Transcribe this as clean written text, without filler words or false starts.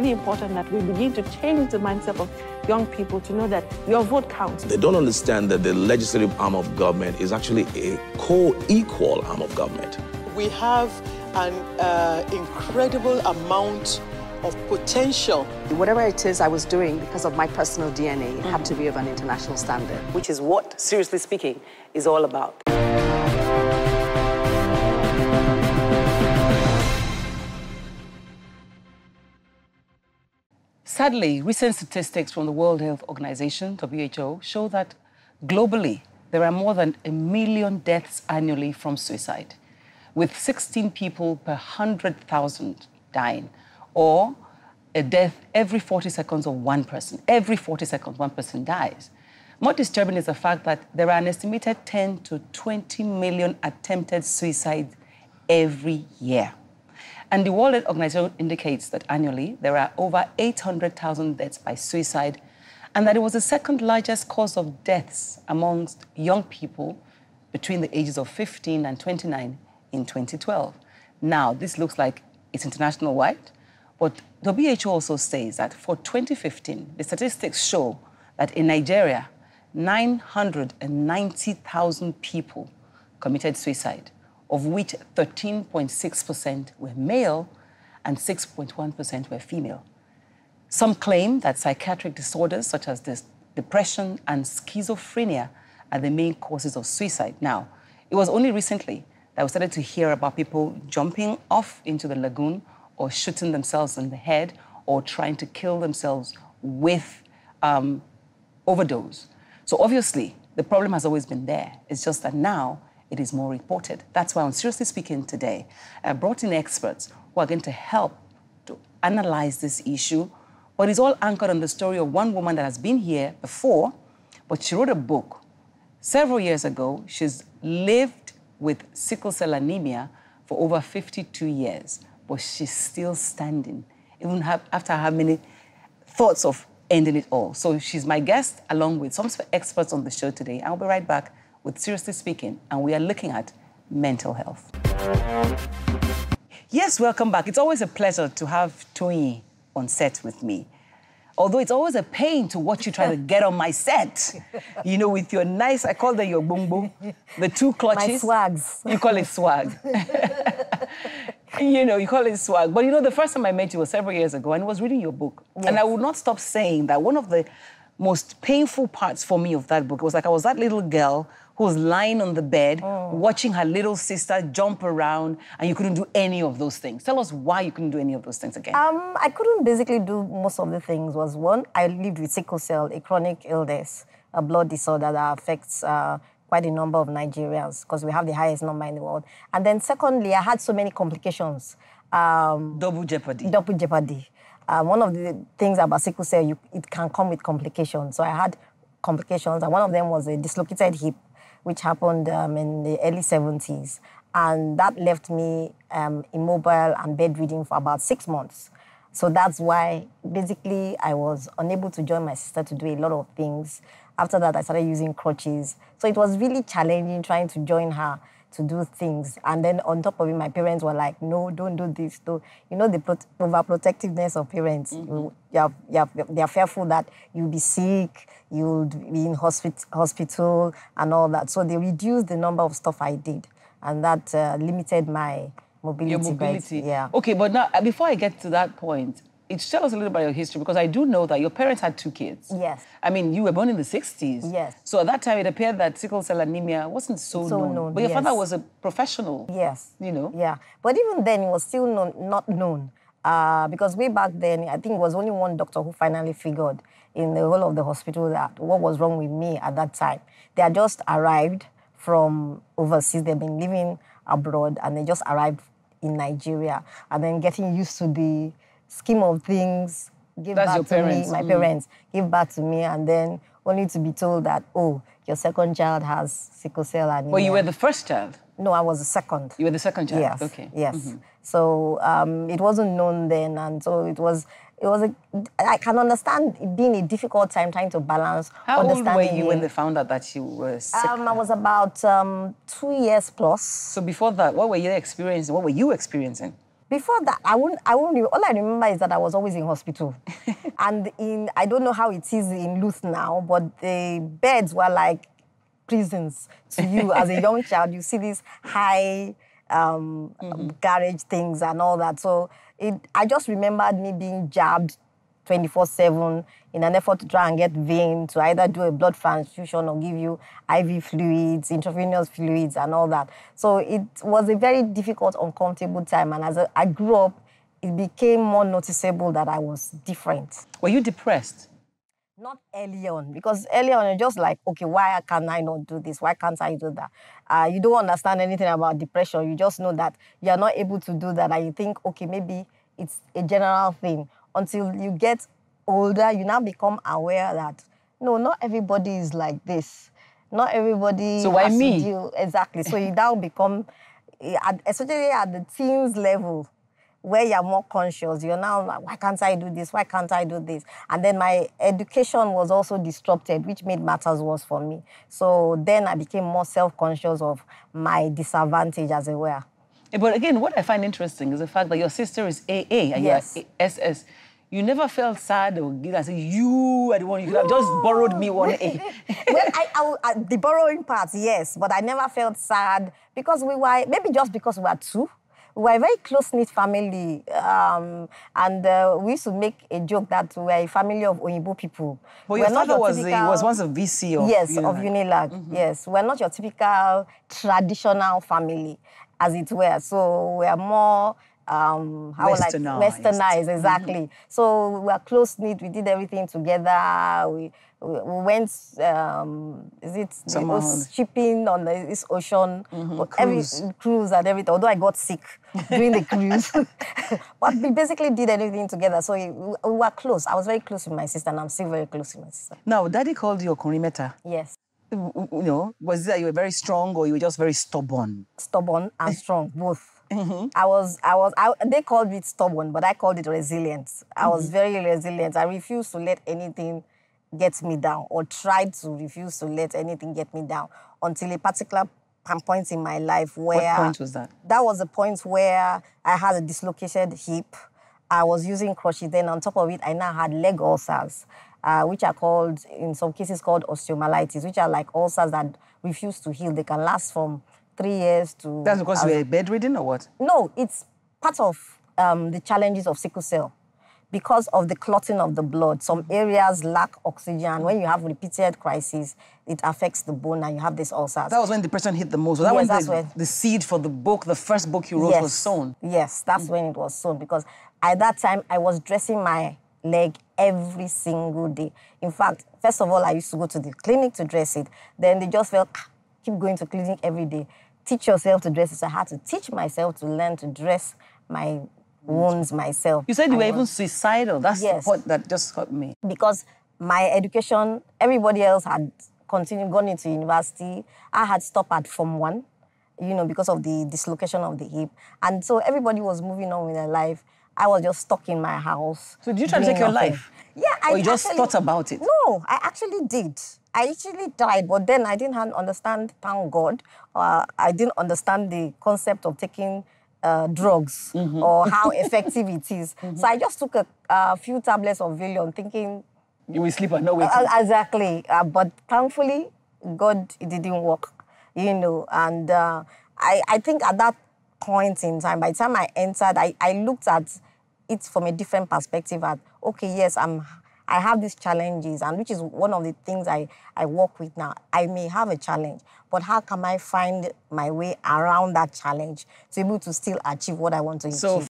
really important that we begin to change the mindset of young people to know that your vote counts. They don't understand that the legislative arm of government is actually a co-equal arm of government. We have an incredible amount of potential. Whatever it is I was doing, because of my personal DNA, it had to be of an international standard, which is what, seriously speaking, is all about. Sadly, recent statistics from the World Health Organization, WHO, show that globally, there are more than 1 million deaths annually from suicide, with 16 people per 100,000 dying, or a death every 40 seconds of one person. Every 40 seconds, one person dies. More disturbing is the fact that there are an estimated 10 to 20 million attempted suicides every year. And the World Health Organization indicates that annually there are over 800,000 deaths by suicide, and that it was the second largest cause of deaths amongst young people between the ages of 15 and 29 in 2012. Now, this looks like it's international-wide, but WHO also says that for 2015, the statistics show that in Nigeria, 990,000 people committed suicide, of which 13.6% were male and 6.1% were female. Some claim that psychiatric disorders such as depression and schizophrenia are the main causes of suicide. Now, it was only recently that we started to hear about people jumping off into the lagoon or shooting themselves in the head or trying to kill themselves with overdose. So obviously, the problem has always been there. It's just that now it is more reported. That's why on Seriously Speaking today, I brought in experts who are going to help to analyze this issue. But it's all anchored on the story of one woman that has been here before, but she wrote a book several years ago. She's lived with sickle cell anemia for over 52 years, but she's still standing, even after how many thoughts of ending it all. So she's my guest, along with some experts on the show today. I'll be right back with Seriously Speaking, and we are looking at mental health. Yes, welcome back. It's always a pleasure to have Toyin on set with me. Although it's always a pain to watch you try to get on my set, you know, with your nice, I call them your boom boom, the two clutches. My swags. You call it swag. You know, you call it swag. But you know, the first time I met you was several years ago, and I was reading your book. Yes. And I would not stop saying that one of the most painful parts for me of that book was like I was that little girl who was lying on the bed, watching her little sister jump around, and you couldn't do any of those things. Tell us why you couldn't do any of those things again. I couldn't basically do most of the things. Was one, I lived with sickle cell, a chronic illness, a blood disorder that affects quite a number of Nigerians because we have the highest number in the world. And then secondly, I had so many complications. Double jeopardy. Double jeopardy. One of the things about sickle cell, it can come with complications. So I had complications, and one of them was a dislocated hip, which happened in the early 70s. And that left me immobile and bedridden for about 6 months. So that's why, basically, I was unable to join my sister to do a lot of things. After that, I started using crutches. So it was really challenging trying to join her to do things. And then on top of it, my parents were like, no, don't do this. You know, the overprotectiveness of parents. Mm-hmm. They're fearful that you'll be sick, you'll be in hospital and all that. So they reduced the number of stuff I did. And that limited my mobility. Your mobility. Right? Yeah. Okay, but now, before I get to that point, tell us a little about your history, because I do know that your parents had 2 kids. Yes. I mean, you were born in the 60s. Yes. So at that time, it appeared that sickle cell anemia wasn't so known. But your father was a professional. Yes. You know? Yeah. But even then, it was still not known. Because way back then, I think it was only one doctor who finally figured in the whole of the hospital that what was wrong with me at that time. They had just arrived from overseas. They've been living abroad, and they just arrived in Nigeria. And then getting used to the scheme of things, give That's back your to parents. me, my parents, give back to me, and then only to be told that, oh, your second child has sickle cell anemia. Well, you were the first child? No, I was the second. You were the second child? Yes. Okay. Yes. Mm-hmm. So it wasn't known then, and so I can understand it being a difficult time trying to balance. How old were you when they found out that you were sick? I was about 2 years plus. So before that, what were you experiencing? Before that, I wouldn't, all I remember is that I was always in hospital. And I don't know how it is in Luth now, but the beds were like prisons to you as a young child. You see these high garage things and all that. So I just remembered me being jabbed 24/7 in an effort to try and get vein to either do a blood transfusion or give you IV fluids, intravenous fluids and all that. So it was a very difficult, uncomfortable time. And as I grew up, it became more noticeable that I was different. Were you depressed? Not early on, because early on, you're just like, okay, why can I not do this? Why can't I do that? You don't understand anything about depression. You just know that you're not able to do that. And you think, okay, maybe it's a general thing. Until you get older, you now become aware that, no, not everybody is like this. Not everybody so why has me? to deal. Exactly. So you now become, especially at the teens level, where you're more conscious, you're now like, why can't I do this? Why can't I do this? And then my education was also disrupted, which made matters worse for me. So then I became more self-conscious of my disadvantage as it were. But again, what I find interesting is the fact that your sister is AA and Yes. you're SS. You never felt sad or guilty and say, you are the one, you could have just borrowed me one A. Well, the borrowing part, yes, but I never felt sad because we were, maybe just because we were two. We were a very close-knit family, and we used to make a joke that we were a family of Oyibo people. But your father was once a VC of yes, Unilag. of Unilag, yes. We're not your typical traditional family, as it were. So we're more... westernized, exactly. So we were close-knit, we did everything together. We went, shipping on this ocean, cruise and everything, although I got sick during the cruise. But we basically did everything together, so we were close. I was very close with my sister, and I'm still very close with my sister. Now, Daddy called you Okunrimeta. Yes. You know, was it that you were very strong or you were just very stubborn? Stubborn and strong, both. They called it stubborn, but I called it resilient. I was very resilient. I refused to let anything get me down, or tried to refuse to let anything get me down until a particular point in my life where... What point was that? That was the point where I had a dislocated hip. I was using crutches. Then on top of it, I now had leg ulcers, which are called, in some cases, called osteomyelitis, which are like ulcers that refuse to heal. They can last from 3 years to... That's because you were bedridden or what? No, it's part of the challenges of sickle cell. Because of the clotting of the blood, some areas lack oxygen. When you have repeated crises, it affects the bone and you have these ulcers. That was when depression hit the most. Was that when the seed for the book, the first book you wrote, was sown? Yes, that's when it was sown. Because at that time, I was dressing my leg every single day. In fact, first of all, I used to go to the clinic to dress it. Then they just felt, keep going to clinic every day. Teach yourself to dress it. So I had to teach myself to learn to dress my wounds myself. You said you were even suicidal. That's the point that just got me. Because my education, everybody else had gone into university. I had stopped at Form 1, you know, because of the dislocation of the hip. And so everybody was moving on with their life. I was just stuck in my house. So did you try to take your life? Yeah, Or you just thought about it? No, I actually did. I actually tried, but then I didn't understand, thank God, I didn't understand the concept of taking drugs or how effective it is. So I just took a few tablets of Valium thinking... You will sleep and not wake up. Exactly. But thankfully, God, it didn't work, you know. And I think at that point in time, by the time I entered, I looked at it from a different perspective at, okay, yes, I have these challenges, and which is one of the things I work with now. I may have a challenge, but how can I find my way around that challenge to be able to still achieve what I want to achieve?